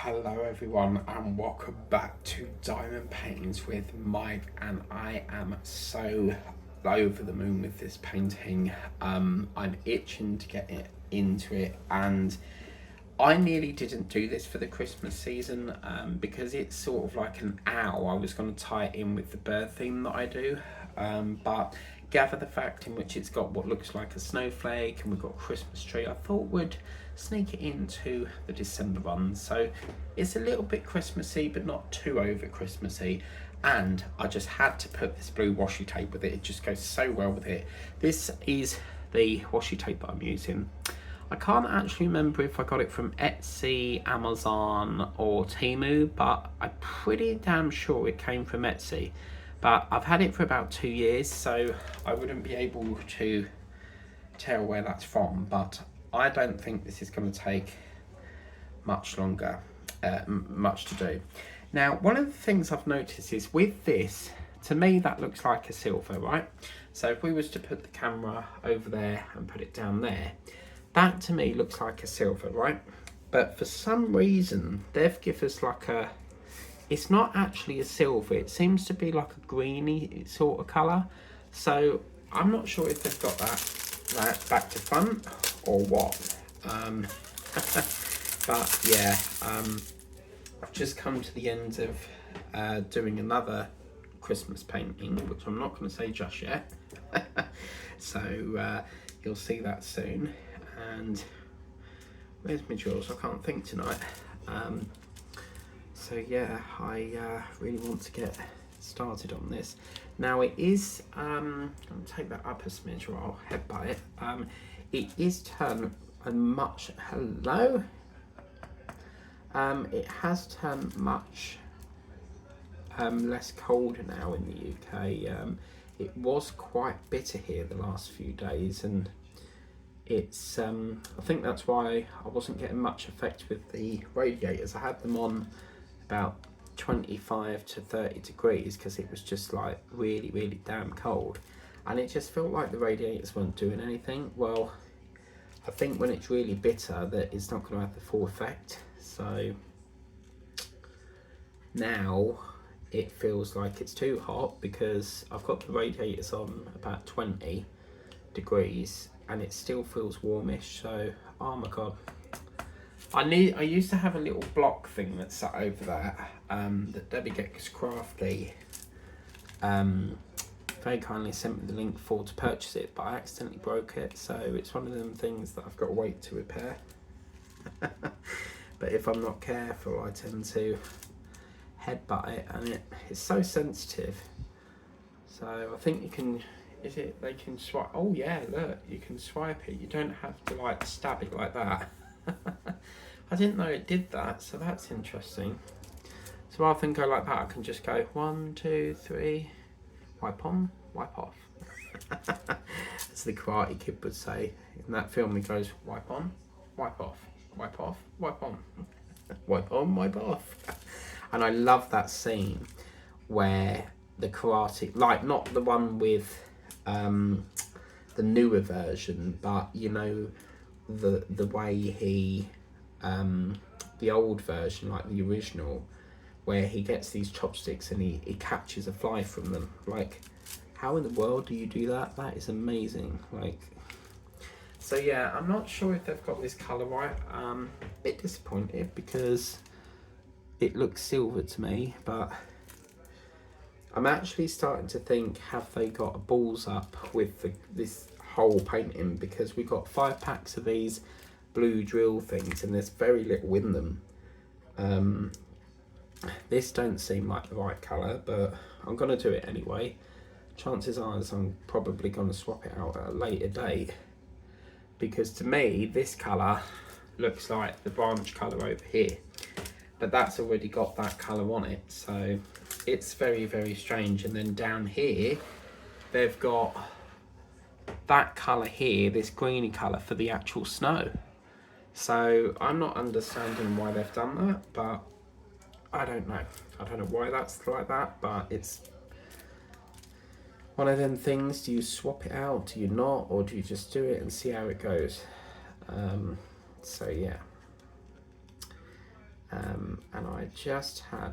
Hello everyone and welcome back to Diamond Paintings with Mike, and I am so over the moon with this painting. I'm itching to get into it, and I nearly didn't do this for the Christmas season because it's sort of like an owl. I was going to tie it in with the bird theme that I do, but gather the fact in which it's got what looks like a snowflake and we've got a Christmas tree, I thought would sneak it into the December one. So it's a little bit Christmassy but not too over Christmassy, and I just had to put this blue washi tape with it. It just goes so well with it. This is the washi tape that I'm using. I can't actually remember if I got it from Etsy, Amazon or Temu, but I'm pretty damn sure it came from Etsy. But I've had it for about 2 years, so I wouldn't be able to tell where that's from, but I don't think this is going to take much longer, much to do. Now, one of the things I've noticed is with this, to me that looks like a silver, right? So if we was to put the camera over there and put it down there, that to me looks like a silver, right? But for some reason, they've given us like a, it's not actually a silver, it seems to be like a greeny sort of colour. So I'm not sure if they've got that back to front or what. But yeah, I've just come to the end of doing another Christmas painting, which I'm not going to say just yet. So you'll see that soon. And where's my jewels? I can't think tonight. So yeah, I really want to get started on this. Now it is, I'll take that up a smidge or I'll head by it. It is turned a much, hello? It has turned much less colder now in the UK. It was quite bitter here the last few days, and it's I think that's why I wasn't getting much effect with the radiators. I had them on about 25 to 30 degrees because it was just like really damn cold, and it just felt like the radiators weren't doing anything. Well, I think when it's really bitter that it's not going to have the full effect. So now it feels like it's too hot because I've got the radiators on about 20 degrees and it still feels warmish. So oh my god, I used to have a little block thing that sat over there that Debbie Gets Crafty very kindly sent me the link for to purchase it, but I accidentally broke it, so it's one of them things that I've got to wait to repair. But if I'm not careful, I tend to headbutt it, and it's so sensitive. So I think you can, they can swipe, oh yeah, look, you can swipe it, you don't have to like stab it like that. I didn't know it did that, so that's interesting. So rather than go like that, I can just go 1, 2, 3, wipe on, wipe off. As the Karate Kid would say. In that film, he goes wipe on, wipe off, wipe off, wipe on, wipe on, wipe off. And I love that scene where the karate, like not the one with the newer version, but you know the way he the old version, like the original, where he gets these chopsticks and he catches a fly from them. Like, how in the world do you do that? That is amazing. Like, so yeah, I'm not sure if they've got this colour right. A bit disappointed because it looks silver to me, but I'm actually starting to think, have they got a balls up with this whole painting, because we got 5 packs of these blue drill things and there's very little in them. This don't seem like the right colour, but I'm going to do it anyway. Chances are I'm probably going to swap it out at a later date, because to me this colour looks like the branch colour over here, but that's already got that colour on it, so it's very strange. And then down here they've got that colour here, this greeny colour for the actual snow. So I'm not understanding why they've done that, but I don't know why that's like that, but it's one of them things. Do you swap it out, do you not, or do you just do it and see how it goes? So yeah, And I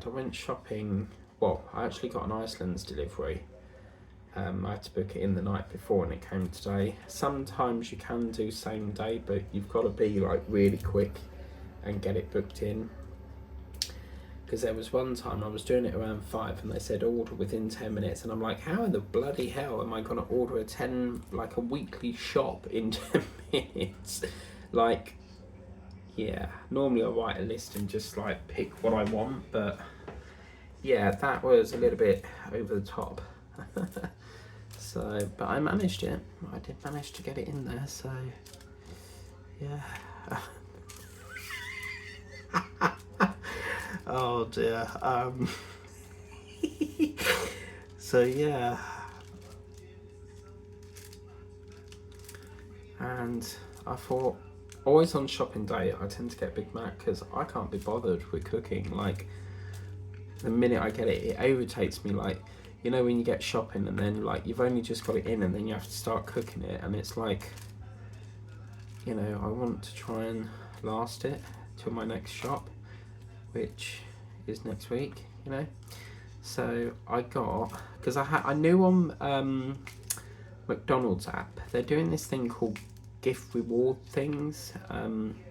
went shopping. Well, I actually got an Iceland's delivery. I had to book it in the night before and it came today. Sometimes you can do same day, but you've got to be like really quick and get it booked in. Because there was one time I was doing it around 5 and they said order within 10 minutes, and I'm like, how in the bloody hell am I going to order a weekly shop in 10 minutes? Like, yeah, normally I write a list and just like pick what I want, but yeah, that was a little bit over the top. So, but I managed it. I did manage to get it in there, so yeah. Oh dear. So yeah. And I thought, always on shopping day, I tend to get Big Mac because I can't be bothered with cooking. Like, the minute I get it, it irritates me. Like, you know, when you get shopping and then like you've only just got it in and then you have to start cooking it, and it's like, you know, I want to try and last it till my next shop, which is next week, you know. So I got, because I knew on McDonald's app they're doing this thing called gift reward things,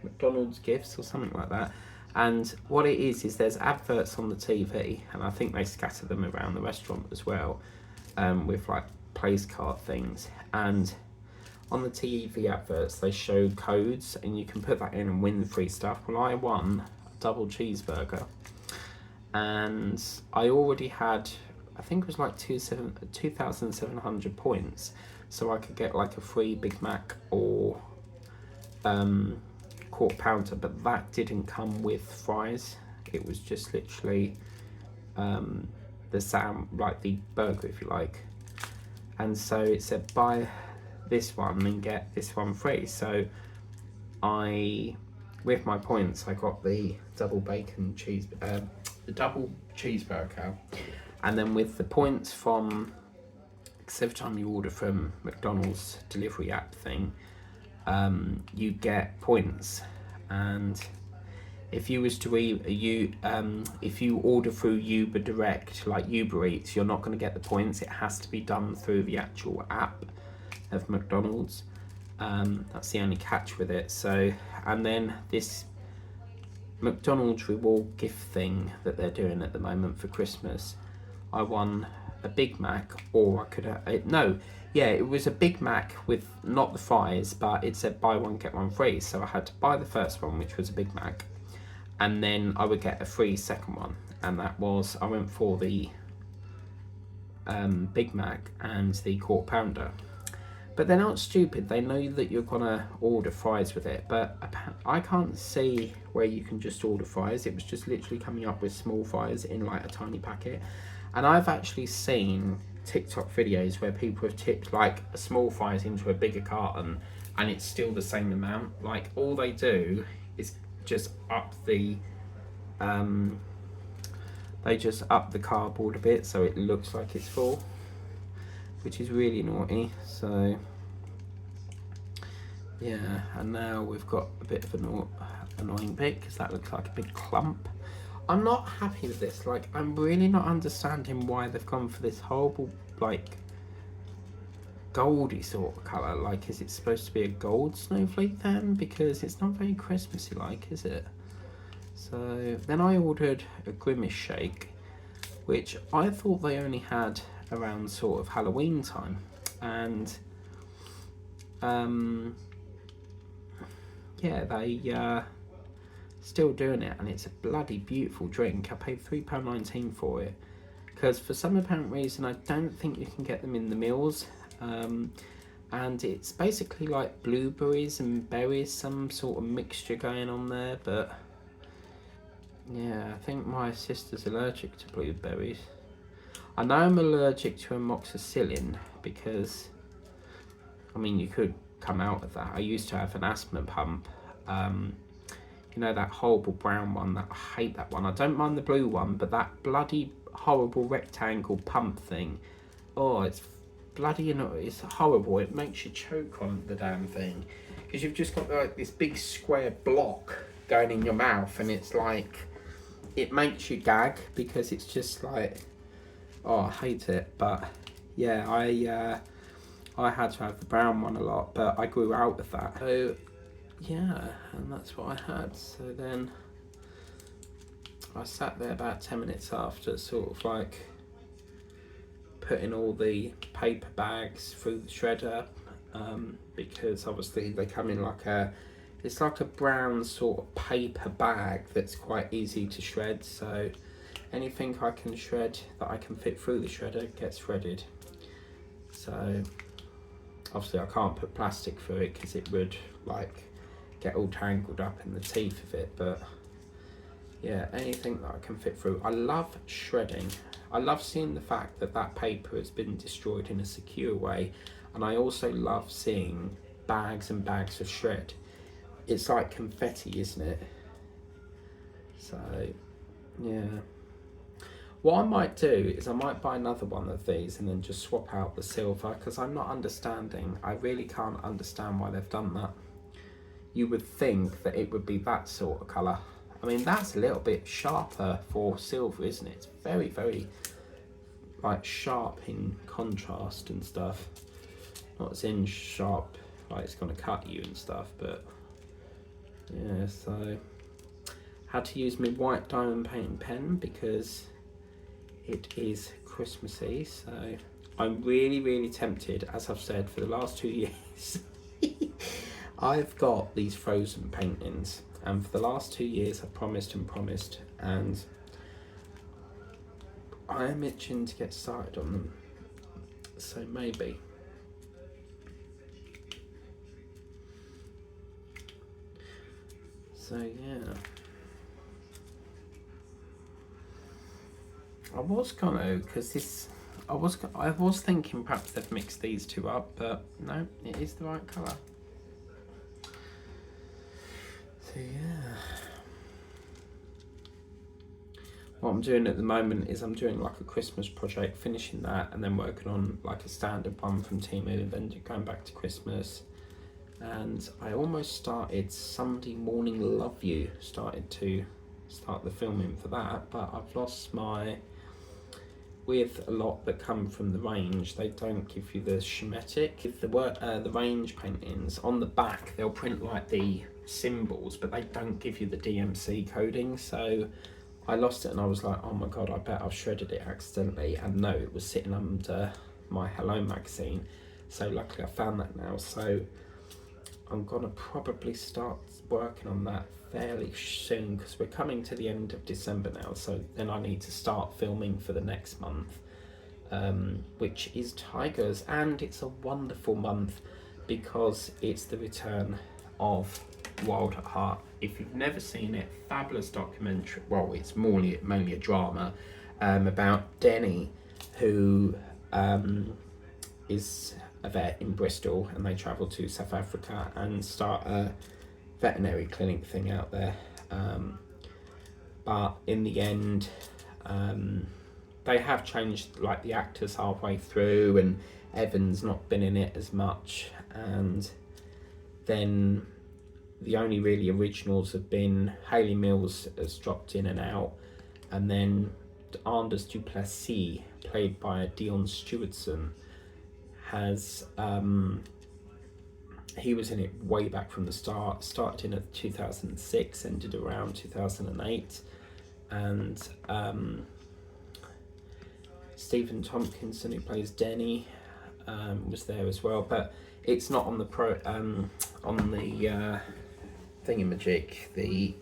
McDonald's gifts or something like that. And what it is there's adverts on the TV, and I think they scatter them around the restaurant as well, with like place card things. And on the TV adverts they show codes and you can put that in and win free stuff. Well, I won a double cheeseburger, and I already had, I think it was like 2,700 points, so I could get like a free Big Mac or quarter pounder, but that didn't come with fries. It was just literally like the burger, if you like. And so it said buy this one and get this one free. So with my points, I got the double cheeseburger, and then with the points from, because every time you order from McDonald's delivery app thing, you get points. And if you was to if you order through Uber Direct, like Uber Eats, you're not going to get the points. It has to be done through the actual app of McDonald's. That's the only catch with it. So, and then this McDonald's reward gift thing that they're doing at the moment for Christmas, I won a Big Mac, or I could it was a Big Mac with not the fries, but it said buy one get one free. So I had to buy the first one, which was a Big Mac, and then I would get a free second one, and that was, I went for the Big Mac and the quarter pounder. But they're not stupid. They know that you're gonna order fries with it, but I can't see where you can just order fries. It was just literally coming up with small fries in like a tiny packet. And I've actually seen TikTok videos where people have tipped like a small fries into a bigger carton and it's still the same amount. Like, all they do is just up the cardboard a bit so it looks like it's full, which is really naughty. So yeah, and now we've got a bit of an annoying bit because that looks like a big clump. I'm not happy with this. Like, I'm really not understanding why they've gone for this horrible, like, goldy sort of colour. Like, is it supposed to be a gold snowflake then? Because it's not very Christmassy like, is it? So then I ordered a Grimace shake, which I thought they only had around sort of Halloween time, and yeah, they still doing it, and it's a bloody beautiful drink. I paid £3.19 for it because for some apparent reason I don't think you can get them in the meals, and it's basically like blueberries and berries, some sort of mixture going on there. But yeah, I think my sister's allergic to blueberries. I know I'm allergic to amoxicillin because, I mean, you could come out of that. I used to have an asthma pump, you know, that horrible brown one. That, I hate that one. I don't mind the blue one, but that bloody horrible rectangle pump thing, oh, it's bloody, you know, it's horrible. It makes you choke on the damn thing because you've just got like this big square block going in your mouth, and it's like, it makes you gag because it's just like, oh, I hate it. But yeah, I had to have the brown one a lot, but I grew out of that. So yeah, and that's what I had. So then I sat there about 10 minutes after, sort of like putting all the paper bags through the shredder, because obviously they come in like it's like a brown sort of paper bag that's quite easy to shred. So anything I can shred that I can fit through the shredder gets shredded. So obviously I can't put plastic through it because it would like get all tangled up in the teeth of it, but yeah, anything that I can fit through. I love shredding. I love seeing the fact that that paper has been destroyed in a secure way, and I also love seeing bags and bags of shred. It's like confetti, isn't it? So yeah, what I might do is I might buy another one of these and then just swap out the silver, because I'm not understanding. I really can't understand why they've done that. You would think that it would be that sort of colour. I mean, that's a little bit sharper for silver, isn't it? It's very, very like sharp in contrast and stuff. Not as in sharp, like it's going to cut you and stuff, but yeah, so had to use my white diamond painting pen because it is Christmassy. So I'm really, really tempted, as I've said for the last 2 years. I've got these Frozen paintings, and for the last 2 years I've promised and promised, and I am itching to get started on them. So maybe. So yeah, I was gonna, because this, I was thinking perhaps they've mixed these two up, but no, it is the right colour. So yeah, what I'm doing at the moment is I'm doing like a Christmas project, finishing that, and then working on like a standard one from Temu, then going back to Christmas. And I almost started Sunday Morning Love You, started to start the filming for that, but I've lost my, with a lot that come from the range, they don't give you the schematic. If the range paintings, on the back they'll print like the symbols, but they don't give you the DMC coding. So I lost it and I was like, oh my god, I bet I've shredded it accidentally, and no, it was sitting under my Hello magazine. So luckily I found that now, so I'm gonna probably start working on that fairly soon, because we're coming to the end of December now, so then I need to start filming for the next month, which is Tigers, and it's a wonderful month because it's the return of Wild at Heart. If you've never seen it, fabulous documentary. Well, it's mainly a drama about Denny, who is a vet in Bristol, and they travel to South Africa and start a veterinary clinic thing out there, but in the end they have changed like the actors halfway through, and Evan's not been in it as much, and then the only really originals have been Hayley Mills has dropped in and out, and then Anders du Plessis, played by Dion Stewardson, has he was in it way back from the start, started in at 2006, ended around 2008, and Stephen Tompkinson, who plays Denny, was there as well, but it's not on the thingamajig, the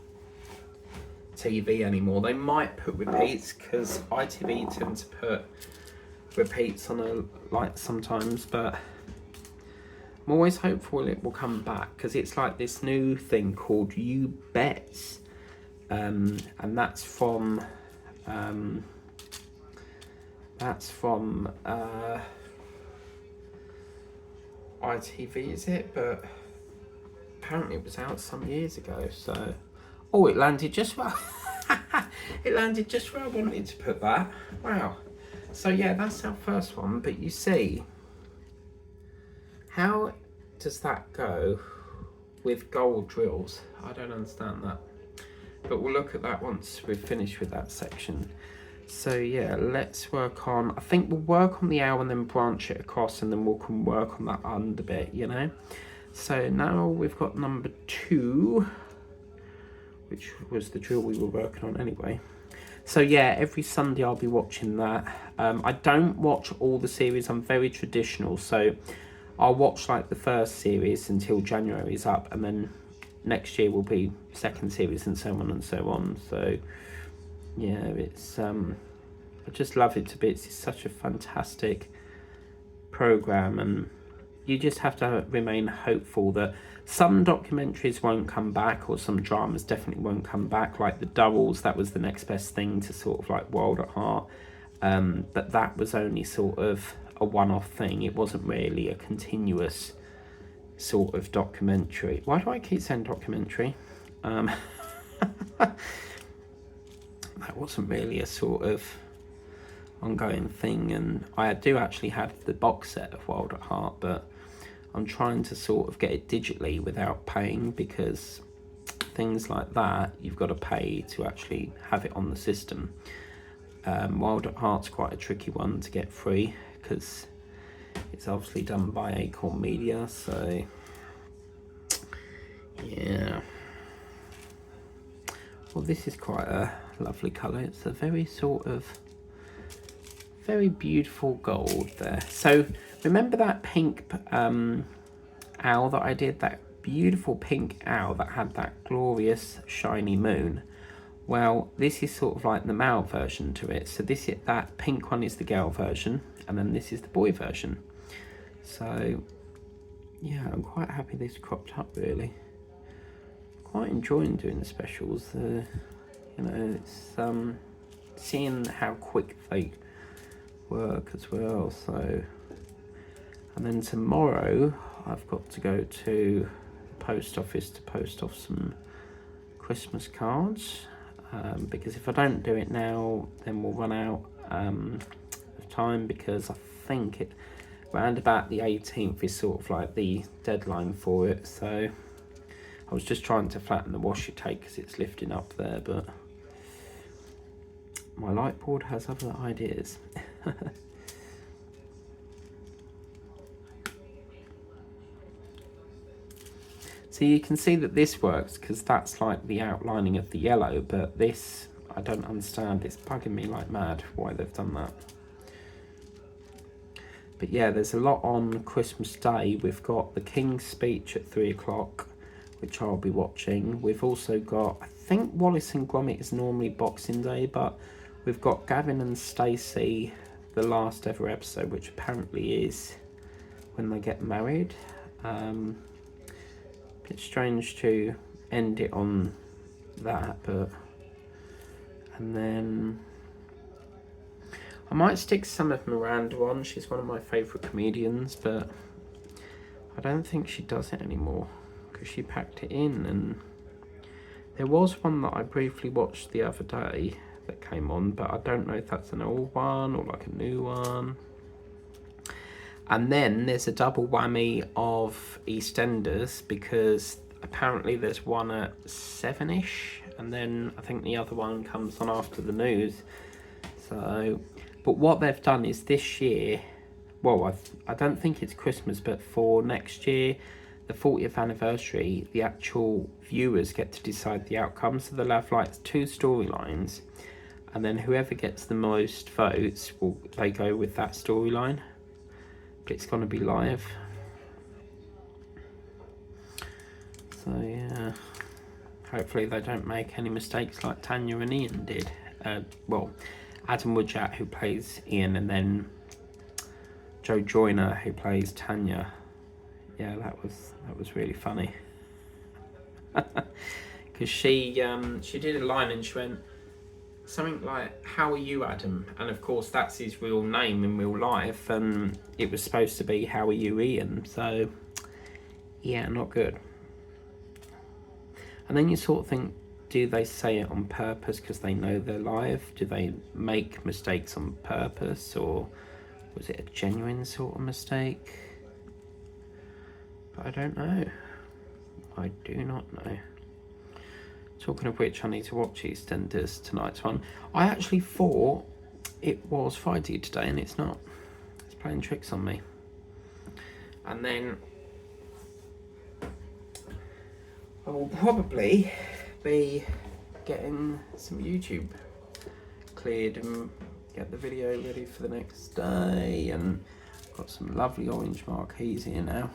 TV anymore. They might put repeats, because ITV tend to put repeats on a like sometimes, but I'm always hopeful it will come back, because it's like this new thing called You Bets, and that's from ITV, is it? But apparently it was out some years ago. So, oh, it landed just well. It landed just where I wanted to put that. Wow. So yeah, that's our first one. But you see, how does that go with gold drills? I don't understand that. but we'll look at that once we've finished with that section. So yeah, let's work on, I think we'll work on the owl and then branch it across, and then we can work on that under bit, you know. So now we've got number 2, which was the drill we were working on anyway. So yeah, every Sunday I'll be watching that. I don't watch all the series, I'm very traditional, so I'll watch like the first series until January's up, and then next year will be second series and so on and so on. So yeah, it's I just love it to bits. It's such a fantastic program, and you just have to remain hopeful that some documentaries won't come back, or some dramas definitely won't come back, like the Durrells. That was the next best thing to sort of like Wild at Heart, but that was only sort of a one-off thing. It wasn't really a continuous sort of documentary. Why do I keep saying documentary? That wasn't really a sort of ongoing thing, and I do actually have the box set of Wild at Heart, but I'm trying to sort of get it digitally without paying, because things like that you've got to pay to actually have it on the system. Wild at Heart's quite a tricky one to get free, because it's obviously done by Acorn Media, so yeah. Well, this is quite a lovely colour. It's a very sort of very beautiful gold there. So remember that pink owl that I did, that beautiful pink owl that had that glorious shiny moon? Well, this is sort of like the male version to it. So that pink one is the girl version, and then this is the boy version. So yeah, I'm quite happy this cropped up, really. Quite enjoying doing the specials. You know, it's seeing how quick they work as well. So, and then tomorrow I've got to go to the post office to post off some Christmas cards, because if I don't do it now, then we'll run out of time, because I think it round about the 18th is sort of like the deadline for it. So I was just trying to flatten the washi tape because it's lifting up there, but my light board has other ideas. So you can see that this works because that's like the outlining of the yellow, but this, I don't understand. It's bugging me like mad why they've done that. But yeah, there's a lot on Christmas Day. We've got the King's speech at 3 o'clock, which I'll be watching. We've also got, I think Wallace and Gromit is normally Boxing Day, but we've got Gavin and Stacey, the last ever episode, which apparently is when they get married. Bit strange to end it on that, but, and then I might stick some of Miranda on. She's one of my favourite comedians, but I don't think she does it anymore because she packed it in. And there was one that I briefly watched the other day that came on, but I don't know if that's an old one or like a new one. And then there's a double whammy of EastEnders, because apparently there's one at 7ish, and then I think the other one comes on after the news. So, but what they've done is this year, well, I don't think it's Christmas, but for next year, the 40th anniversary, the actual viewers get to decide the outcome. So they'll have like 2 storylines, and then whoever gets the most votes, they go with that storyline. But it's going to be live. So yeah, hopefully they don't make any mistakes like Tanya and Ian did. Well, Adam Woodjack, who plays Ian, and then Joe Joyner, who plays Tanya. Yeah, that was really funny. Because she did a line and she went something like, "How are you, Adam?" And of course that's his real name in real life, and it was supposed to be, "How are you, Ian?" So yeah, not good. And then you sort of think, do they say it on purpose because they know they're live? Do they make mistakes on purpose, or was it a genuine sort of mistake? But I don't know. I do not know. Talking of which, I need to watch EastEnders, tonight's one. I actually thought it was Friday today, and it's not. It's playing tricks on me. And then I will probably be getting some YouTube cleared and get the video ready for the next day, and got some lovely orange marquees here now.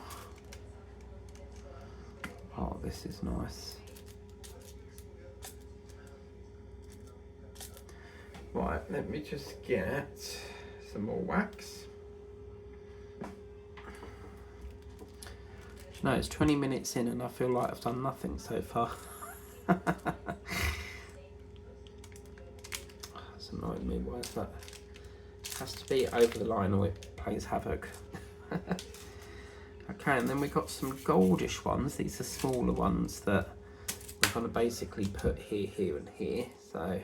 Oh, this is nice. Right, let me just get some more wax. You know, it's 20 minutes in and I feel like I've done nothing so far. That's annoying me. Why is that? It has to be over the line or it plays havoc. Okay, and then we got some goldish ones. These are smaller ones that we're going to basically put here, here and here. So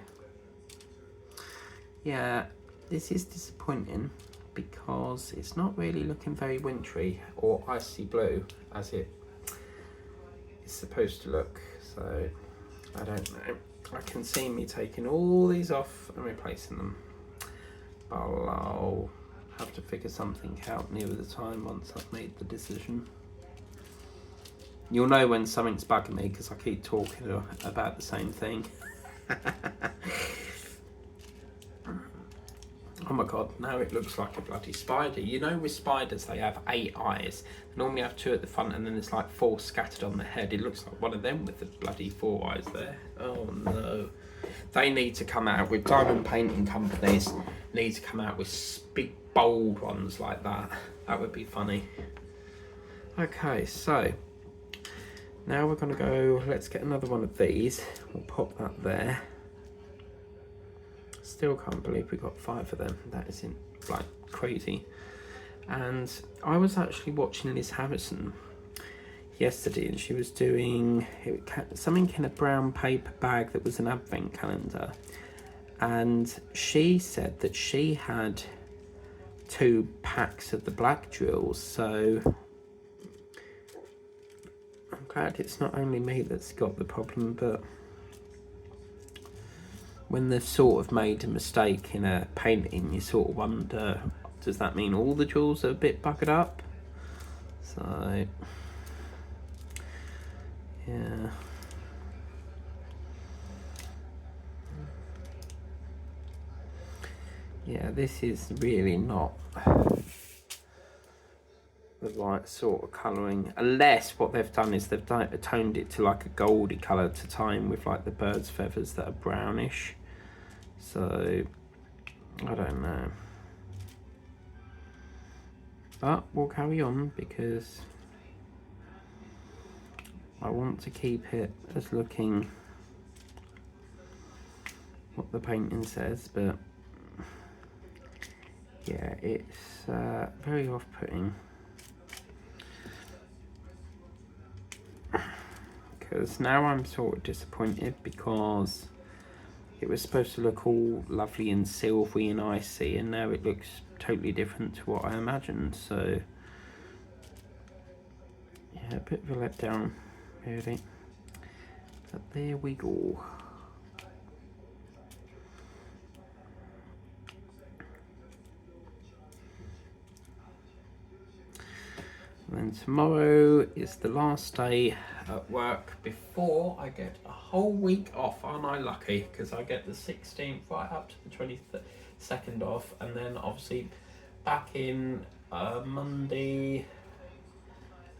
yeah, this is disappointing because it's not really looking very wintry or icy blue as it is supposed to look. So I don't know. I can see me taking all these off and replacing them, but I'll have to figure something out near the time once I've made the decision. You'll know when something's bugging me because I keep talking about the same thing. Oh my god, now it looks like a bloody spider. You know with spiders they have 8 eyes. They normally have 2 at the front and then there's like 4 scattered on the head. It looks like one of them with the bloody 4 eyes there. Oh no. They need to come out with diamond painting companies, need to come out with big bold ones like that. That would be funny. Okay, so now we're going to go, let's get another one of these. We'll pop that there. Still can't believe we got 5 of them. That isn't like crazy. And I was actually watching Liz Harrison yesterday, and she was doing something in a brown paper bag that was an advent calendar. And she said that she had 2 packs of the black drills. So I'm glad it's not only me that's got the problem, but when they've sort of made a mistake in a painting, you sort of wonder, does that mean all the jewels are a bit buggered up? So, yeah. Yeah, this is really not the right sort of colouring, unless what they've done is they've toned it to like a goldy colour to tie in with like the bird's feathers that are brownish. So I don't know, but we'll carry on because I want to keep it as looking what the painting says, but yeah, it's very off-putting. Because now I'm sort of disappointed because it was supposed to look all lovely and silvery and icy, and now it looks totally different to what I imagined. So yeah, a bit of a letdown really, but there we go. And then tomorrow is the last day at work before I get a whole week off. Aren't I lucky? Because I get the 16th right up to the 22nd off, and then obviously back in Monday,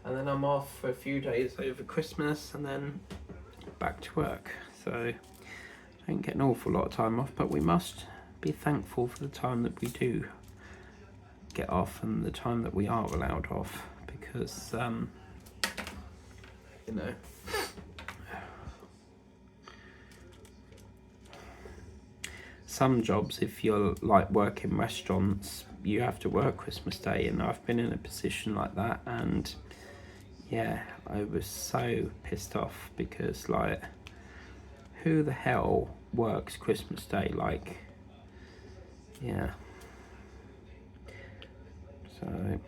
and then I'm off for a few days over Christmas, and then back to work. So I don't get an awful lot of time off, but we must be thankful for the time that we do get off and the time that we are allowed off. Because, you know, some jobs, if you're like work in restaurants, you have to work Christmas Day, and I've been in a position like that, and yeah, I was so pissed off because like, who the hell works Christmas Day? Like, yeah, so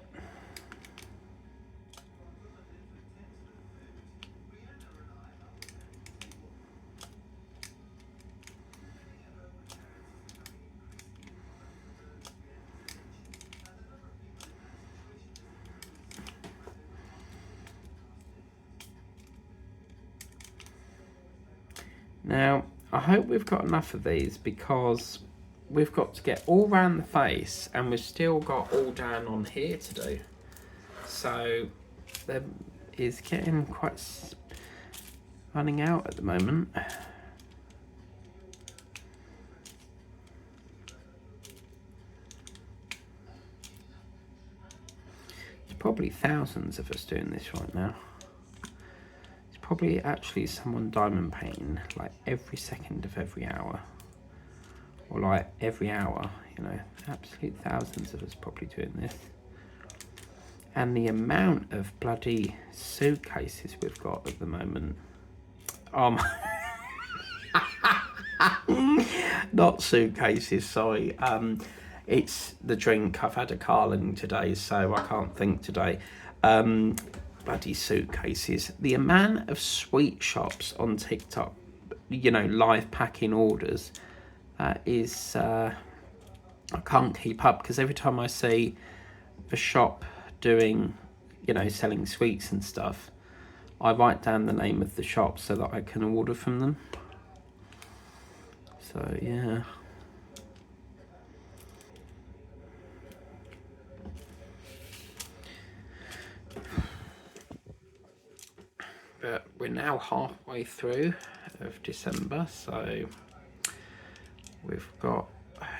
Now, I hope we've got enough of these, because we've got to get all round the face and we've still got all down on here to do. So there is getting quite running out at the moment. There's probably thousands of us doing this right now. It's probably actually someone diamond painting like every second of every hour. Or like every hour, you know, absolute thousands of us probably doing this. And the amount of bloody suitcases we've got at the moment. Not suitcases, sorry. It's the drink. I've had a Carling today, so I can't think today. Bloody suitcases. The amount of sweet shops on TikTok, you know, live packing orders, is I can't keep up, because every time I see a shop doing, you know, selling sweets and stuff, I write down the name of the shop so that I can order from them. So yeah. But we're now halfway through of December, so we've got,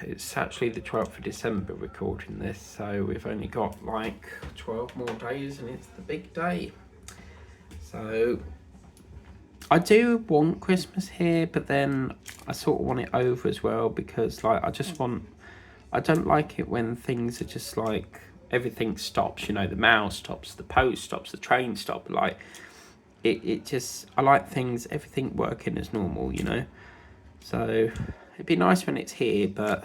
it's actually the 12th of December recording this, so we've only got like 12 more days and it's the big day. So I do want Christmas here, but then I sort of want it over as well, because like I don't like it when things are just like everything stops, you know, the mail stops, the post stops, the train stops, like it just, I like things, everything working as normal, you know. So it'd be nice when it's here, but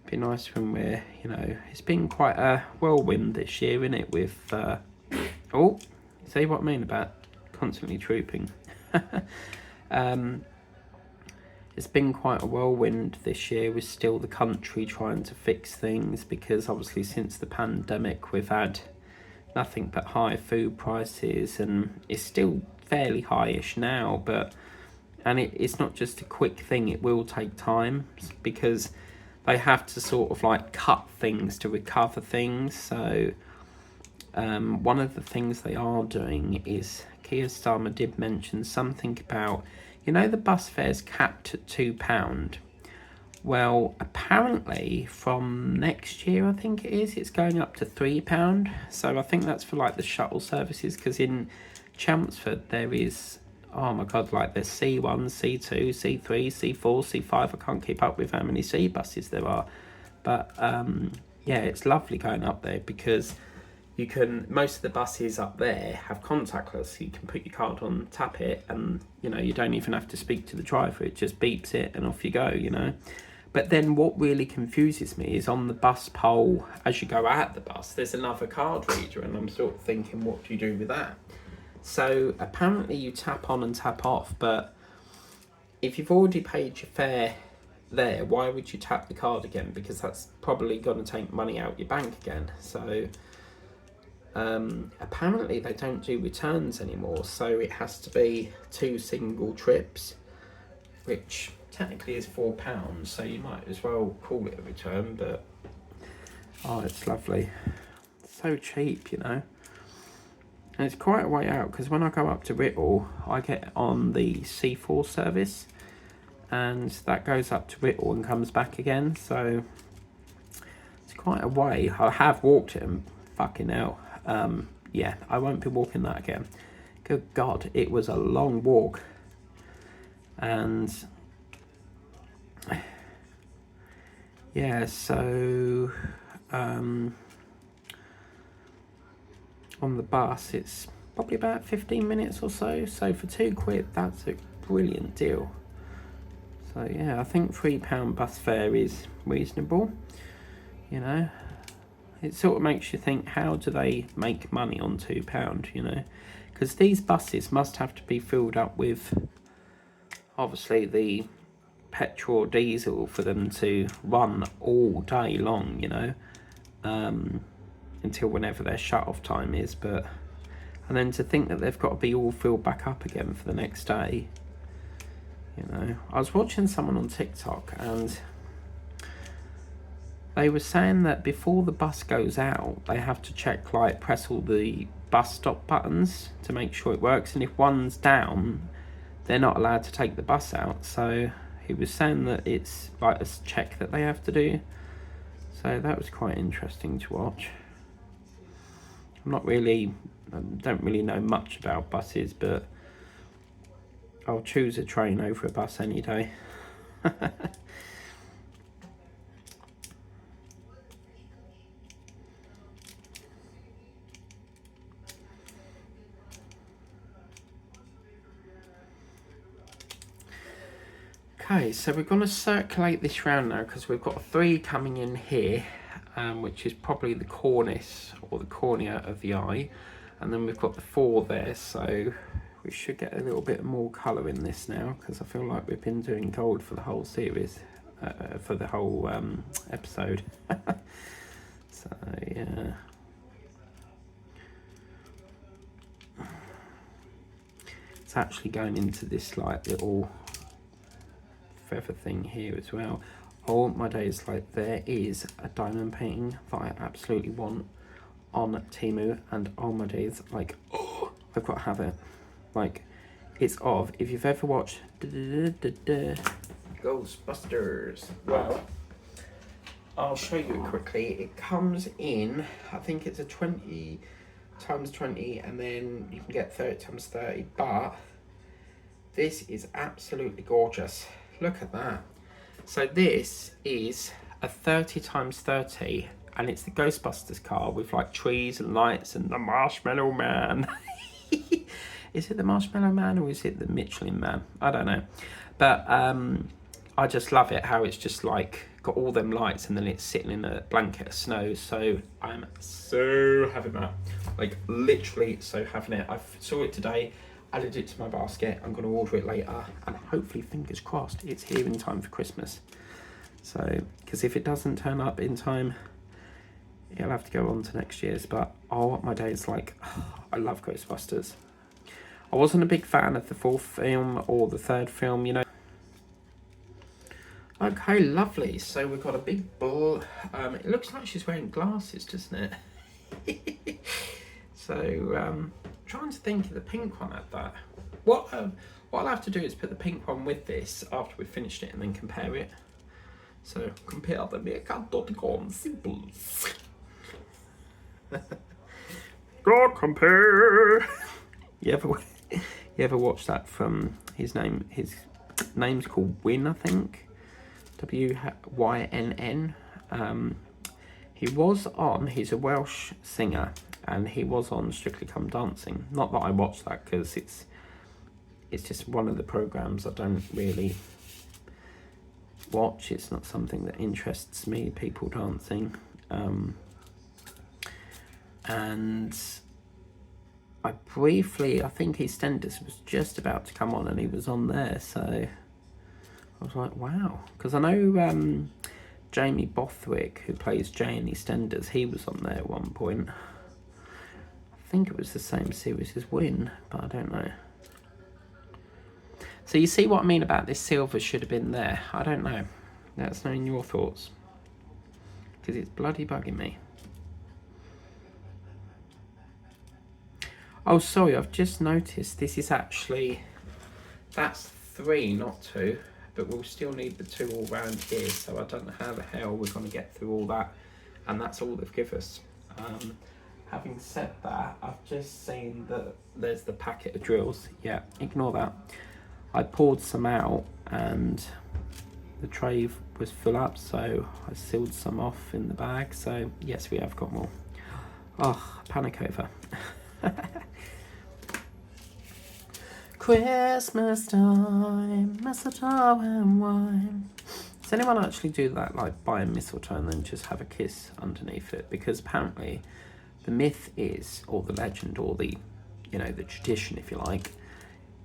it'd be nice when we're, you know, it's been quite a whirlwind this year, isn't it, with oh, see what I mean about constantly trooping. It's been quite a whirlwind this year with still the country trying to fix things, because obviously since the pandemic we've had nothing but high food prices, and it's still fairly high-ish now, but it's not just a quick thing, it will take time, because they have to sort of like cut things to recover things. So one of the things they are doing is, Keir Starmer did mention something about, you know, the bus fares capped at £2. Well, apparently from next year, I think it is, it's going up to £3. So I think that's for like the shuttle services, because in Chelmsford there is, oh my god, like there's C1, C2, C3, C4, C5. I can't keep up with how many C buses there are. But yeah, it's lovely going up there, because you can, most of the buses up there have contactless, so you can put your card on, tap it, and you know, you don't even have to speak to the driver, it just beeps it and off you go, you know. But then what really confuses me is on the bus pole, as you go out the bus, there's another card reader, and I'm sort of thinking, what do you do with that? So apparently you tap on and tap off, but if you've already paid your fare there, why would you tap the card again? Because that's probably going to take money out your bank again. So apparently they don't do returns anymore, so it has to be 2 single trips, which technically is £4, so you might as well call it a return. But oh, it's lovely, so cheap, you know. And it's quite a way out, because when I go up to Whittle, I get on the C4 service, and that goes up to Whittle and comes back again, so it's quite a way. I have walked it, and fucking hell, yeah, I won't be walking that again. Good God, it was a long walk. And yeah, so on the bus it's probably about 15 minutes or so, so for £2 that's a brilliant deal. So yeah, I think £3 bus fare is reasonable, you know. It sort of makes you think, how do they make money on £2, you know, because these buses must have to be filled up with obviously the petrol or diesel for them to run all day long, you know, until whenever their shut-off time is. But and then to think that they've got to be all filled back up again for the next day, You know, I was watching someone on TikTok and they were saying that before the bus goes out, they have to check, like, press all the bus stop buttons to make sure it works. And if one's down, they're not allowed to take the bus out. So he was saying that it's like a check that they have to do. So that was quite interesting to watch. I'm not really, don't really know much about buses, but I'll choose a train over a bus any day. Okay, so we're going to circulate this round now because we've got 3 coming in here, which is probably the cornice or the cornea of the eye, and then we've got the 4 there, so we should get a little bit more colour in this now because I feel like we've been doing gold for the whole series, for the whole episode. So yeah. It's actually going into this like little feather thing here as well. Oh my days, like there is a diamond painting that I absolutely want on Temu, and oh my days, like, oh, I've got to have it. Like, it's of, if you've ever watched Ghostbusters, well, I'll show you it quickly. It comes in, I think it's a 20 times 20, and then you can get 30 times 30, but this is absolutely gorgeous. Look at that. So this is a 30 times 30, and it's the Ghostbusters car with like trees and lights and the Marshmallow Man. Is it the Marshmallow Man or is it the Michelin Man? I don't know. But I just love it how it's just like got all them lights and then it's sitting in a blanket of snow. So I'm so having that. Like literally so having it. I saw it today. Added it to my basket. I'm going to order it later, and hopefully, fingers crossed, it's here in time for Christmas. So, because if it doesn't turn up in time, it'll have to go on to next year's. But oh my days, like, I love Ghostbusters. I wasn't a big fan of the 4th film or the 3rd film, you know. Okay, lovely. So we've got a big bull. It looks like she's wearing glasses, doesn't it? So, trying to think of the pink one at that. What I'll have to do is put the pink one with this after we've finished it and then compare it. So compare the makeup.com simples. God compare. You ever watch that from his name's called Wynn, I think. Wynn. He's a Welsh singer, and he was on Strictly Come Dancing. Not that I watch that because it's just one of the programs I don't really watch. It's not something that interests me, people dancing. And I think EastEnders was just about to come on and he was on there, so I was like, wow. Because I know Jamie Bothwick, who plays Jay in EastEnders, he was on there at one point. I think it was the same series as Win, but I don't know. So you see what I mean about this silver should have been there? I don't know. Let us know in your thoughts. Because it's bloody bugging me. Oh, sorry, I've just noticed this is actually... That's 3, not 2. But we'll still need the 2 all round here. So I don't know how the hell we're going to get through all that. And that's all they've given us. Having said that, I've just seen that there's the packet of drills. Yeah, ignore that. I poured some out and the tray was full up, so I sealed some off in the bag. So yes, we have got more. Oh, panic over. Christmas time, mistletoe and wine. Does anyone actually do that, like buy a mistletoe and then just have a kiss underneath it? Because apparently the myth is, or the legend, or the, you know, the tradition, if you like,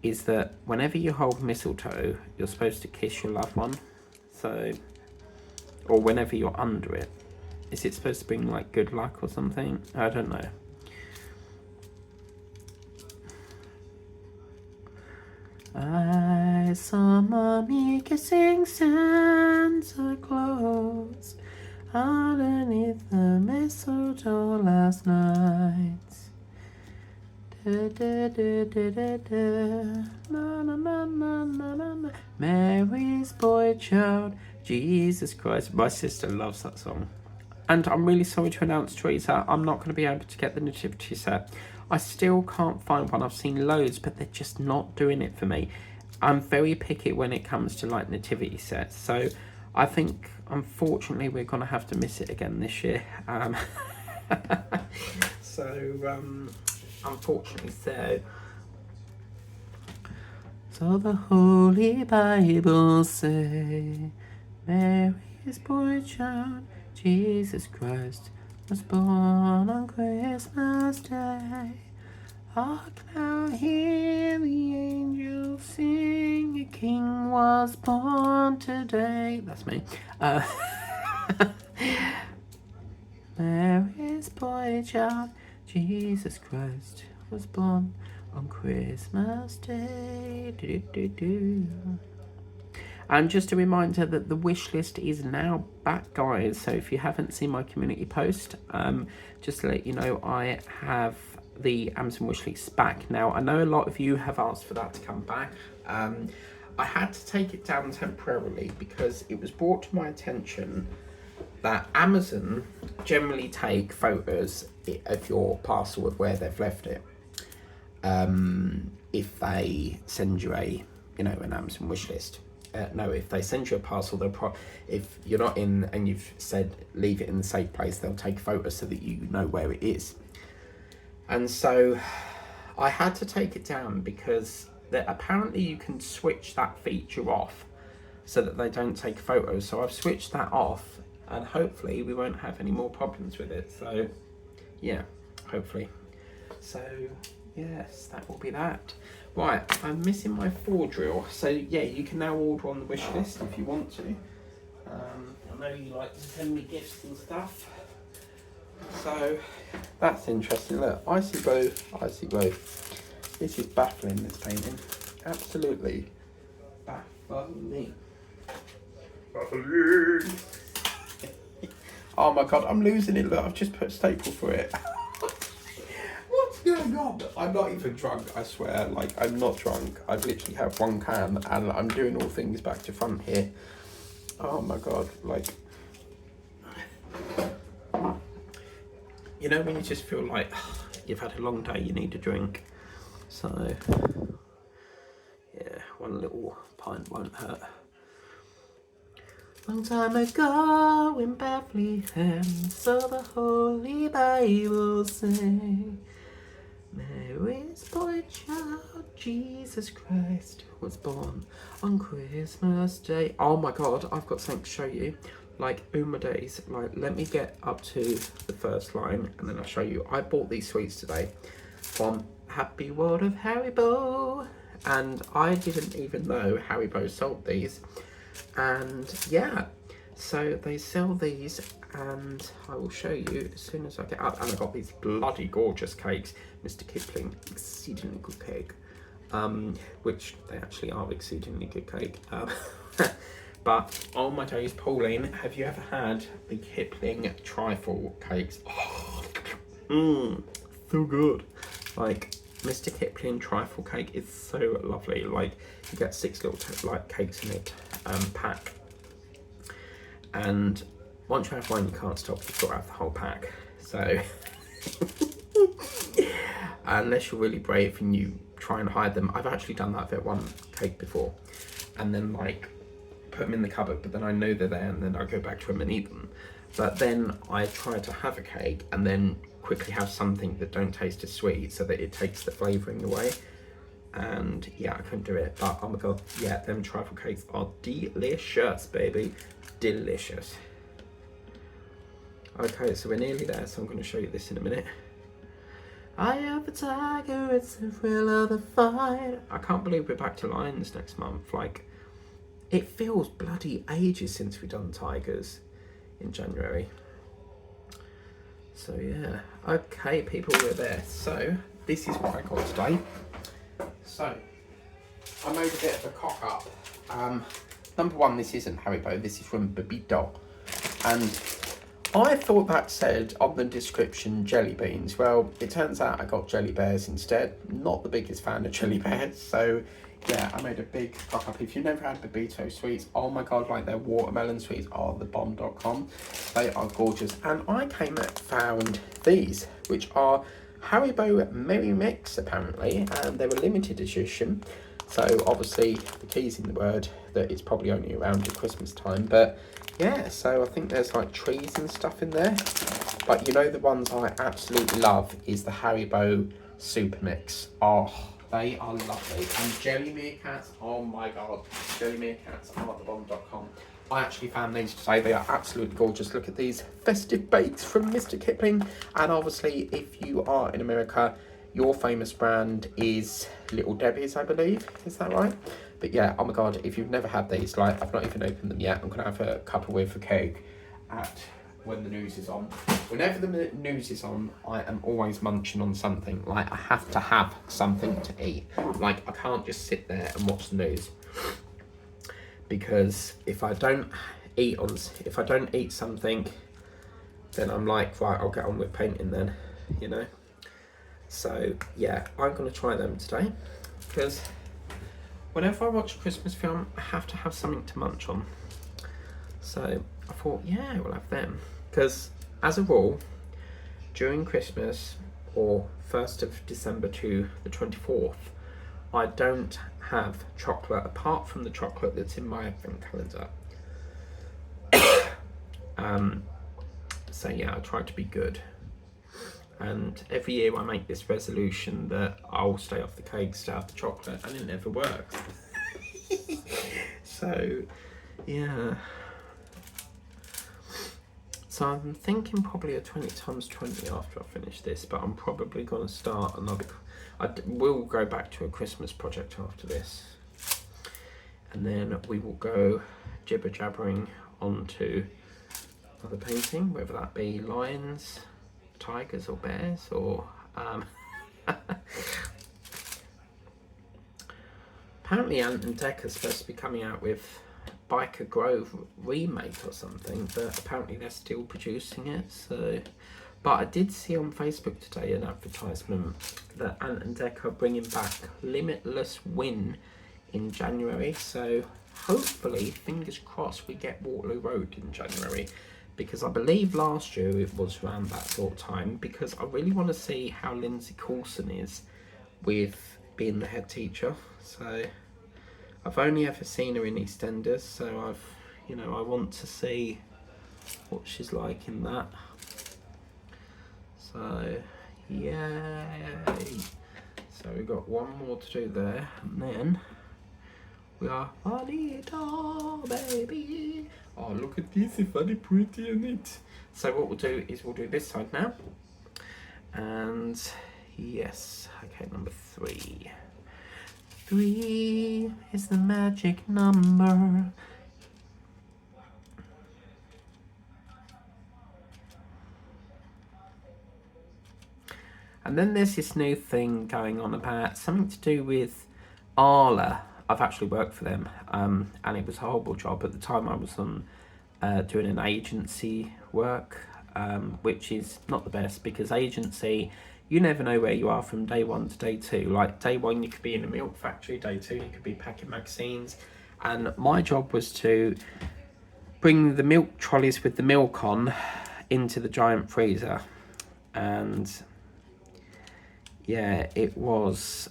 is that whenever you hold mistletoe, you're supposed to kiss your loved one. So, or whenever you're under it. Is it supposed to bring like good luck or something? I don't know. I I saw Mommy kissing Santa Claus underneath the mistletoe last night. Da, da, da, da, da, da. Na, na, na, na, na, na, na. Mary's boy child, Jesus Christ. My sister loves that song. And I'm really sorry to announce, Teresa, I'm not going to be able to get the nativity set. I still can't find one. I've seen loads, but they're just not doing it for me. I'm very picky when it comes to like nativity sets. So I think, unfortunately, we're going to have to miss it again this year. Unfortunately, so the Holy Bible say, Mary's boy child, Jesus Christ, was born on Christmas Day. Hark now, hear the angels sing, a king was born today. That's me. Mary's boy child, Jesus Christ, was born on Christmas Day. Do, do, do. And just a reminder that the wish list is now back, guys. So if you haven't seen my community post, just to let you know, I have the Amazon wish list back now. I know a lot of you have asked for that to come back. I had to take it down temporarily because it was brought to my attention that Amazon generally take photos of your parcel of where they've left it. If they send you an Amazon wish list. If they send you a parcel, they'll if you're not in and you've said leave it in the safe place, they'll take photos so that you know where it is. And so I had to take it down because apparently you can switch that feature off so that they don't take photos. So I've switched that off, and hopefully we won't have any more problems with it. So yeah, hopefully. So yes, that will be that. Right, I'm missing my 4 drill. So yeah, you can now order on the wish list if you want to. I know you like to send me gifts and stuff. So that's interesting. Look, icy blue, icy blue. This is baffling, this painting. Absolutely baffling. Baffling. Oh my god, I'm losing it. Look, I've just put a staple for it. What's going on? I'm not even drunk, I swear. Like, I'm not drunk. I've literally had 1 can and I'm doing all things back to front here. Oh my god, like... You know when you just feel like you've had a long day, you need a drink. So, yeah, 1 little pint won't hurt. Long time ago in Bethlehem, so the Holy Bible say, Mary's boy child, Jesus Christ, was born on Christmas Day. Oh my god, I've got something to show you. Like, oh my days, like, let me get up to the first line and then I'll show you. I bought these sweets today from Happy World of Haribo, and I didn't even know Haribo sold these. And yeah, so they sell these, and I will show you as soon as I get up. And I got these bloody gorgeous cakes, Mr. Kipling exceedingly good cake, which they actually are exceedingly good cake. But oh my days, Pauline, have you ever had the Kipling trifle cakes? Oh, so good. Like, Mr. Kipling trifle cake is so lovely. Like, you get 6 little cakes in it, pack. And once you have one, you can't stop. You've got to have the whole pack. So, unless you're really brave and you try and hide them. I've actually done that for 1 cake before. And then, like, put them in the cupboard, but then I know they're there, and then I go back to them and eat them. But then I try to have a cake and then quickly have something that don't taste as sweet so that it takes the flavouring away. And yeah, I couldn't do it. But oh my god, yeah, them trifle cakes are delicious, baby. Delicious. Okay, so we're nearly there, so I'm going to show you this in a minute. I am the tiger, it's the thrill of the fight. I can't believe we're back to lions next month. Like, it feels bloody ages since we've done tigers in January. So yeah, okay people, we're there. So this is what I got today. So I made a bit of a cock up. Number one, this isn't Haribo, this is from Babito. And I thought that said on the description jelly beans. Well, it turns out I got jelly bears instead. Not the biggest fan of jelly bears, so yeah, I made a big cock up. If you've never had Babito sweets, oh my god, like their watermelon sweets are the bomb.com. They are gorgeous. And I came and found these, which are Haribo Merry Mix apparently, and they're a limited edition. So obviously the key's in the word that it's probably only around at Christmas time, but yeah, so I think there's like trees and stuff in there. But you know, the ones I absolutely love is the Haribo Super Mix. Oh, they are lovely. And jelly meerkats, oh my god, jelly meerkats are the bomb.com. I actually found these today. They are absolutely gorgeous. Look at these festive bakes from Mr. Kipling. And obviously, if you are in America, your famous brand is Little Debbie's, I believe. Is that right? But yeah, oh my god, if you've never had these, like, I've not even opened them yet. I'm going to have a couple with a cake at when the news is on. Whenever the news is on, I am always munching on something. Like, I have to have something to eat. Like, I can't just sit there and watch the news. Because if I don't eat something, then I'm like, right, I'll get on with painting then, you know. So yeah, I'm gonna try them today because whenever I watch a Christmas film, I have to have something to munch on. So I thought, yeah, we'll have them because as a rule, during Christmas or 1st of December to the 24th, I don't have chocolate apart from the chocolate that's in my advent calendar. So yeah, I try to be good. And every year I make this resolution that I'll stay off the cake, stay off the chocolate, and it never works. So, yeah. So I'm thinking probably a 20 times 20 after I finish this, but I'm probably going to start another. I will go back to a Christmas project after this. And then we will go jibber jabbering onto another painting, whether that be lions, tigers or bears, or apparently Ant and Dec are supposed to be coming out with Biker Grove remake or something, but apparently they're still producing it. So, but I did see on Facebook today an advertisement that Ant and Dec are bringing back Limitless Win in January. So hopefully, fingers crossed, we get Waterloo Road in January. Because I believe last year it was around that sort of time, because I really want to see how Lindsay Coulson is with being the head teacher. So I've only ever seen her in EastEnders, so I want to see what she's like in that. So yay! So we've got one more to do there, and then we are Juanita, baby. Oh, look at this, it's very pretty, isn't it? So what we'll do is we'll do this side now. And yes, okay, number 3. 3 is the magic number. And then there's this new thing going on about something to do with Arla. I've actually worked for them, and it was a horrible job. At the time I was on doing an agency work, which is not the best, because agency, you never know where you are from day 1 to day 2. Like day 1 you could be in a milk factory, day 2 you could be packing magazines, and my job was to bring the milk trolleys with the milk on into the giant freezer. And yeah, it was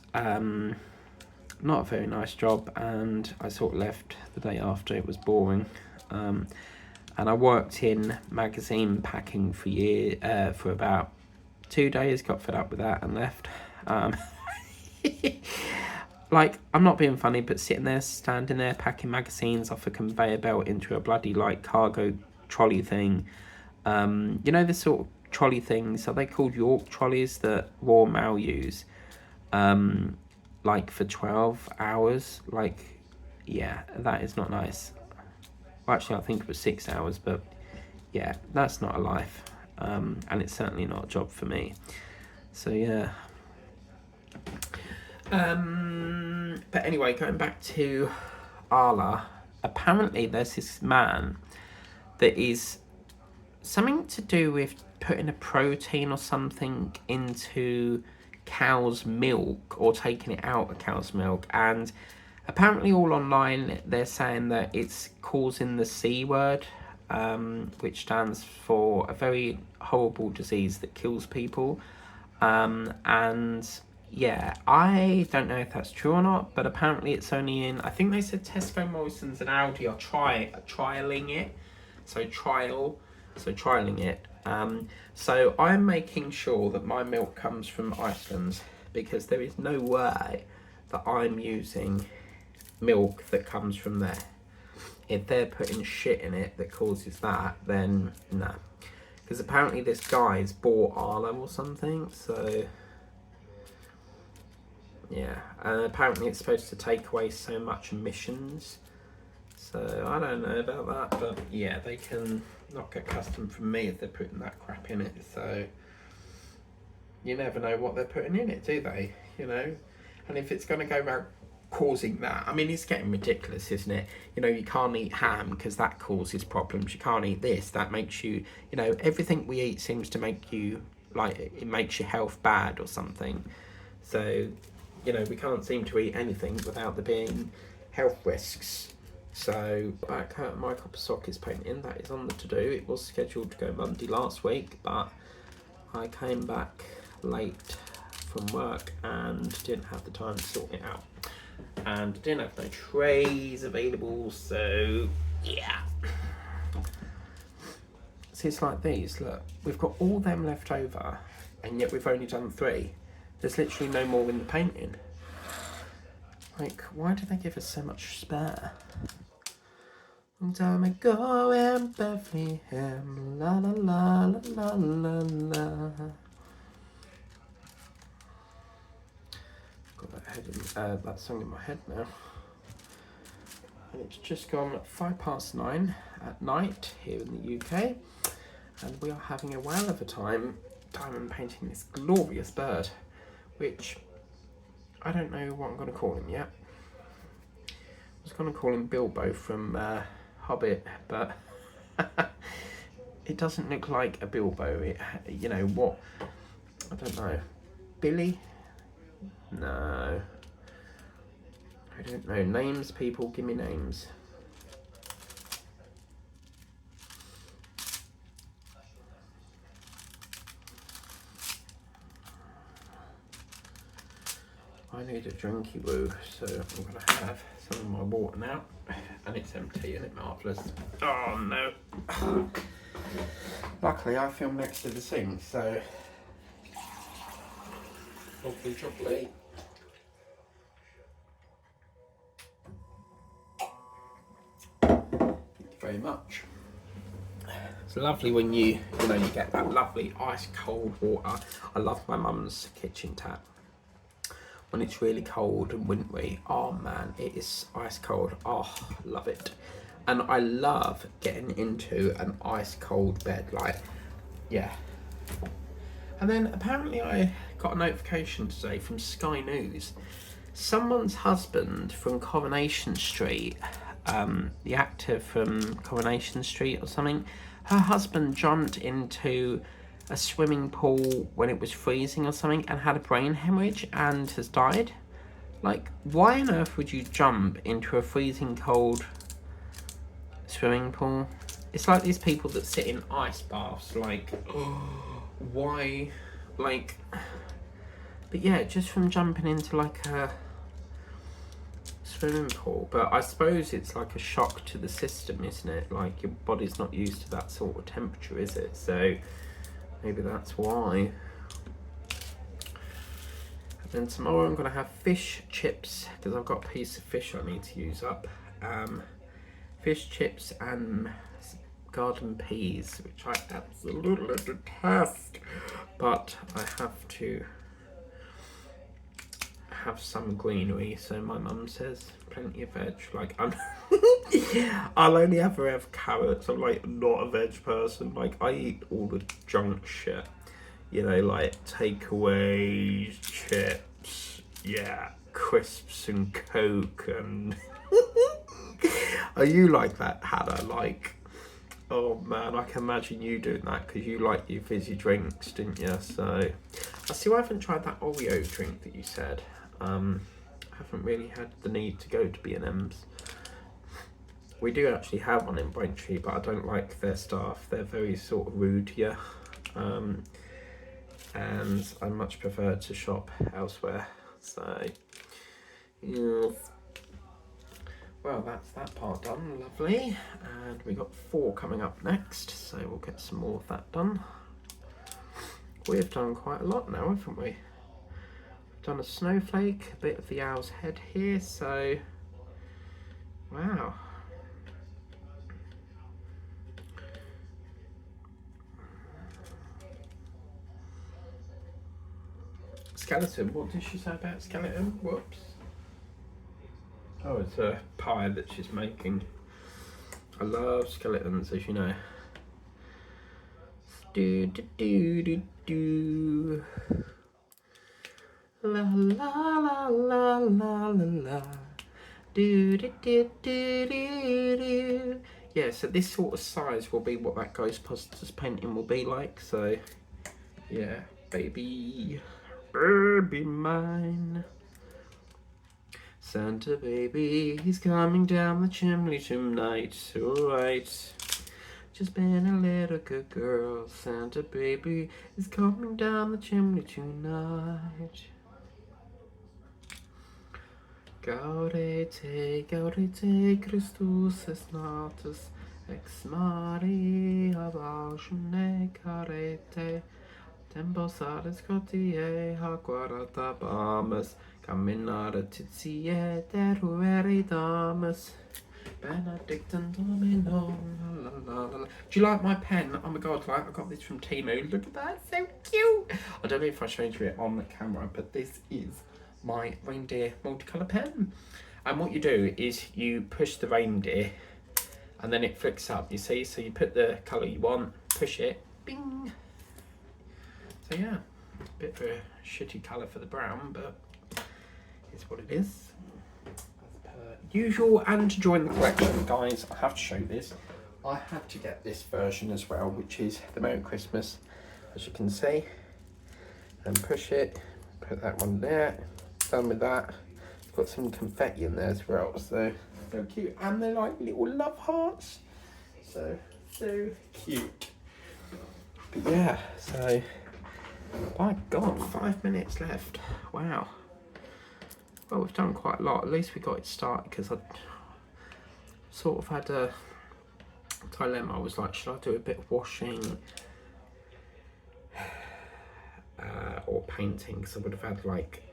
not a very nice job, and I sort of left the day after. It was boring, and I worked in magazine packing for about 2 days, got fed up with that and left. Like, I'm not being funny, but sitting there, standing there packing magazines off a conveyor belt into a bloody like cargo trolley thing, you know, the sort of trolley things, are they called York trolleys that Royal Mail use, like for 12 hours? Like, yeah, that is not nice. Well, actually I think it was 6 hours, but yeah, that's not a life, and it's certainly not a job for me. So yeah, But anyway, going back to Arla, apparently there's this man that is something to do with putting a protein or something into cow's milk or taking it out of cow's milk, and apparently all online they're saying that it's causing the C word, which stands for a very horrible disease that kills people, and yeah, I don't know if that's true or not, but apparently it's only in, I think they said Tesco, Morrison's and Aldi are trialing it, so trialing it. So I'm making sure that my milk comes from Iceland, because there is no way that I'm using milk that comes from there. If they're putting shit in it that causes that, then no. Because apparently this guy's bought Arlo or something, so yeah. And apparently it's supposed to take away so much emissions. So I don't know about that, but yeah, they can not get custom from me if they're putting that crap in it. So you never know what they're putting in it, do they? You know, and if it's going to go around causing that, I mean, it's getting ridiculous, isn't it? You know, you can't eat ham because that causes problems. You can't eat this, that makes you, you know, everything we eat seems to make you, like, it makes your health bad or something. So, you know, we can't seem to eat anything without there being health risks. So back at my copper sockets painting, that is on the to-do. It was scheduled to go Monday last week, but I came back late from work and didn't have the time to sort it out, and didn't have no trays available, so yeah. See, it's like these, look, we've got all them left over and yet we've only done 3. There's literally no more in the painting. Like, why do they give us so much spare? And I'm a go in Bethlehem, la la la la la la la. Got that song in my head now. And it's just gone 9:05 at night here in the UK, and we are having a whale of a time diamond painting this glorious bird, which I don't know what I'm going to call him yet. I was going to call him Bilbo from Hobbit, but it doesn't look like a Bilbo. It, you know what? I don't know. Billy? No. I don't know. Names, people, give me names. I need a drinky woo, so I'm going to have some of my water now. And it's empty, isn't it marvellous? Oh no. Luckily I film next to the sink, so hopefully chocolate. Thank you very much. It's lovely when you get that lovely ice cold water. I love my mum's kitchen tap. When it's really cold and wintry, oh man, it is ice cold. Oh, love it. And I love getting into an ice cold bed, like, yeah. And then apparently I got a notification today from Sky News. Someone's husband from Coronation Street, the actor from Coronation Street or something, her husband jumped into a swimming pool when it was freezing or something and had a brain hemorrhage and has died. Like, why on earth would you jump into a freezing cold swimming pool? It's like these people that sit in ice baths, like, oh, why? Like, but yeah, just from jumping into like a swimming pool. But I suppose it's like a shock to the system, isn't it? Like, your body's not used to that sort of temperature, is it? So maybe that's why. And then tomorrow I'm going to have fish chips, because I've got a piece of fish I need to use up. Fish chips and garden peas, which I absolutely detest. But I have to have some greenery, so my mum says. Plenty of veg. Like, I'll only ever have carrots. I'm like not a veg person. Like, I eat all the junk shit, you know, like takeaways, chips, yeah, crisps and Coke and... Are you like that, Hannah? Like, oh man, I can imagine you doing that because you like your fizzy drinks, didn't you? So, I see. I haven't tried that Oreo drink that you said. I haven't really had the need to go to B&M's. We do actually have one in Braintree, but I don't like their staff. They're very sort of rude here, and I much prefer to shop elsewhere. So, yes. Well, that's that part done, lovely. And we got 4 coming up next, so we'll get some more of that done. We've done quite a lot now, haven't we? We've done a snowflake, a bit of the owl's head here, so wow. Skeleton, what did she say about skeleton? Whoops. Oh, it's a pie that she's making. I love skeletons, as you know. Do do do do do. La la la la la la la. Do do do do do do. Yeah, so this sort of size will be what that Ghostbusters painting will be like. So, yeah, baby mine. Santa baby, he's coming down the chimney tonight. Alright. Just been a little good girl. Santa baby is coming down the chimney tonight. Gaudete, gaudete, Christus es natus, ex Maria Virgine carete. Tempos aris cotie, haquarata bamus, caminare titie, deruere damus. Benedictum Domino. La, la, la, la. Do you like my pen? Oh my god, like I got this from Temu. Look at that, so cute. I don't know if I showed you it on the camera, but this is my reindeer multicolour pen. And what you do is you push the reindeer and then it flicks up, you see? So you put the colour you want, push it, bing. So yeah, a bit of a shitty colour for the brown, but it's what it is. Usual, and to join the collection, guys, I have to show this. I had to get this version as well, which is the Merry Christmas, as you can see. And push it, put that one there. Done with that. It's got some confetti in there as well, so cute. And they're like little love hearts. So cute. But yeah, so by God, 5 minutes left. Wow. Well, we've done quite a lot. At least we got it started because I sort of had a dilemma. I was like, should I do a bit of washing or painting? Because I would have had like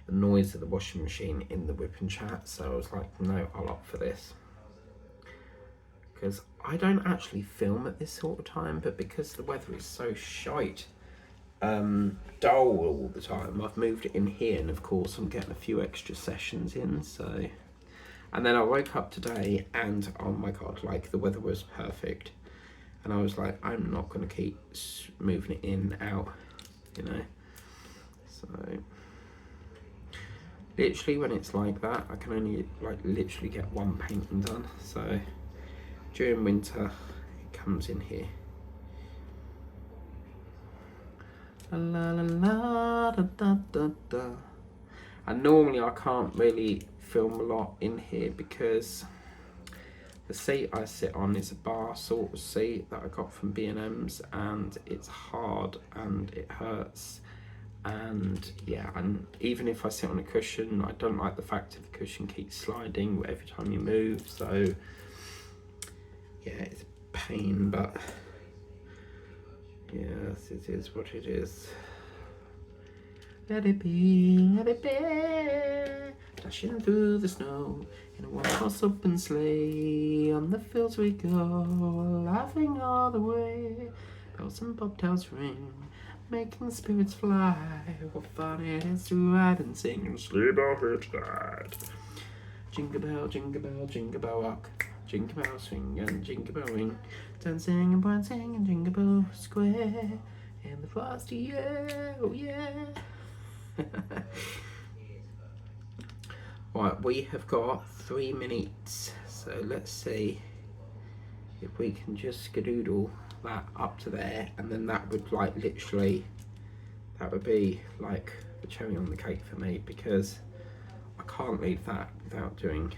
the noise of the washing machine in the whip and chat. So I was like, no, I'll opt for this. Because I don't actually film at this sort of time, but because the weather is so shite, dull all the time, I've moved it in here, and of course I'm getting a few extra sessions in. So, and then I woke up today and oh my god, like the weather was perfect, and I was like, I'm not going to keep moving it in and out, you know. So literally when it's like that, I can only like literally get one painting done. So during winter it comes in here. La la la da da da da. And normally I can't really film a lot in here because the seat I sit on is a bar sort of seat that I got from B&M's, and it's hard and it hurts, and yeah, and even if I sit on a cushion, I don't like the fact that the cushion keeps sliding every time you move. So yeah, it's a pain, but yes, it is what it is. Let it be, let it be. Dashing through the snow in a one-horse open sleigh. On the fields we go, laughing all the way. Bells and bobtails ring, making the spirits fly. What fun it is to ride and sing and sleigh bell here tonight. Jingle bell, jingle bell, jingle bell rock. Jingle bell swing and jingle bell ring. Dancing and prancing in Jingle Bell Square. In the frosty air, oh yeah. Right, we have got 3 minutes, so let's see if we can just skedoodle that up to there, and then that would like literally, that would be like the cherry on the cake for me, because I can't leave that without doing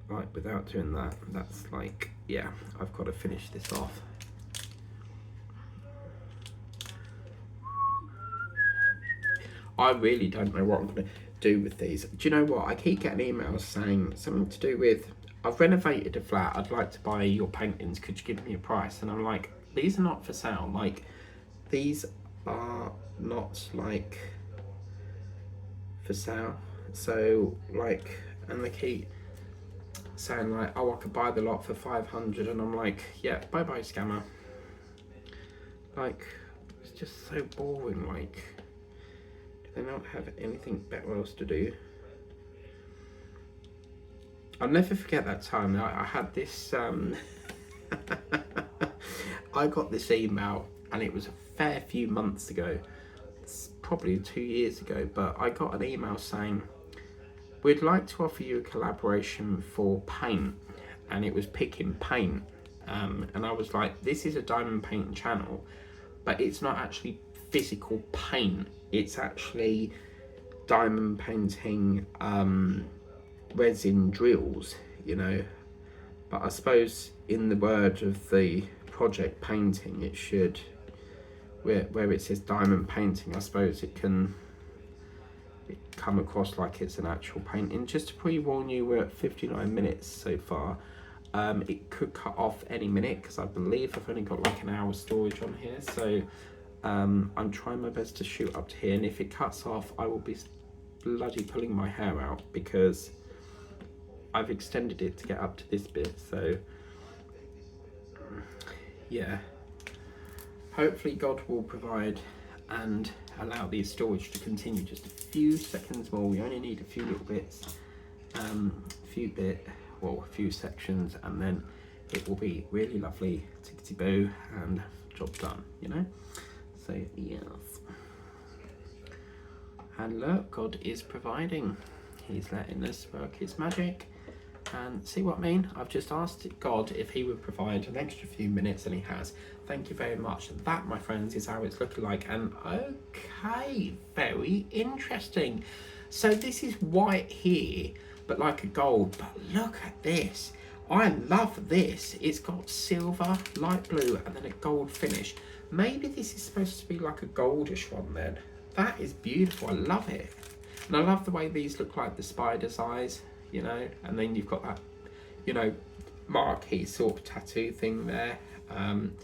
that. That's like, yeah, I've got to finish this off. I really don't know what I'm going to do with these. Do you know what? I keep getting emails saying something to do with, I've renovated a flat, I'd like to buy your paintings, could you give me a price? And I'm like, these are not for sale. Like, these are not like for sale. So like, and they keep saying like, oh, I could buy the lot for 500, and I'm like, yeah, bye bye scammer. Like, it's just so boring. Like, they don't have anything better else to do. I'll never forget that time I had this I got this email, and it was a fair few months ago, it's probably 2 years ago, but I got an email saying, we'd like to offer you a collaboration for paint, and it was picking paint, and I was like, this is a diamond painting channel, but it's not actually physical paint, it's actually diamond painting resin drills, you know. But I suppose in the word of the project painting, it should, where it says diamond painting, I suppose it can come across like it's an actual painting. Just to pre-warn you, we're at 59 minutes so far. It could cut off any minute, because I believe I've only got like an hour storage on here, so I'm trying my best to shoot up to here, and if it cuts off, I will be bloody pulling my hair out, because I've extended it to get up to this bit. So yeah, hopefully God will provide and allow the storage to continue just a few seconds more. We only need a few little bits, a few sections, and then it will be really lovely, tickety boo, and job done, you know. So yes, and look, God is providing. He's letting us work his magic. And see what I mean? I've just asked God if he would provide an extra few minutes, and he has. Thank you very much. That, my friends, is how it's looking like. And okay, very interesting. So this is white here, but like a gold. But look at this. I love this. It's got silver, light blue, and then a gold finish. Maybe this is supposed to be like a goldish one then. That is beautiful. I love it. And I love the way these look like the spider's eyes, you know, and then you've got that, you know, marquee sort of tattoo thing there. And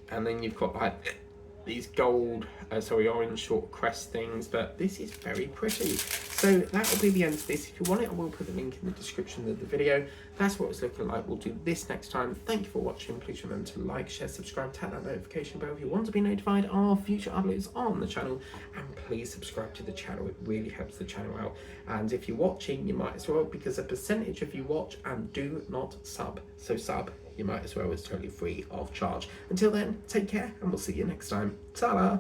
then you've got like these gold, orange sort of crest things, but this is very pretty. So that will be the end of this. If you want it, I will put the link in the description of the video. That's what it's looking like. We'll do this next time. Thank you for watching. Please remember to like, share, subscribe, tap that notification bell if you want to be notified of future uploads on the channel. And please subscribe to the channel. It really helps the channel out. And if you're watching, you might as well, because a percentage of you watch and do not sub. So sub, you might as well. It's totally free of charge. Until then, take care, and we'll see you next time. Ta-da!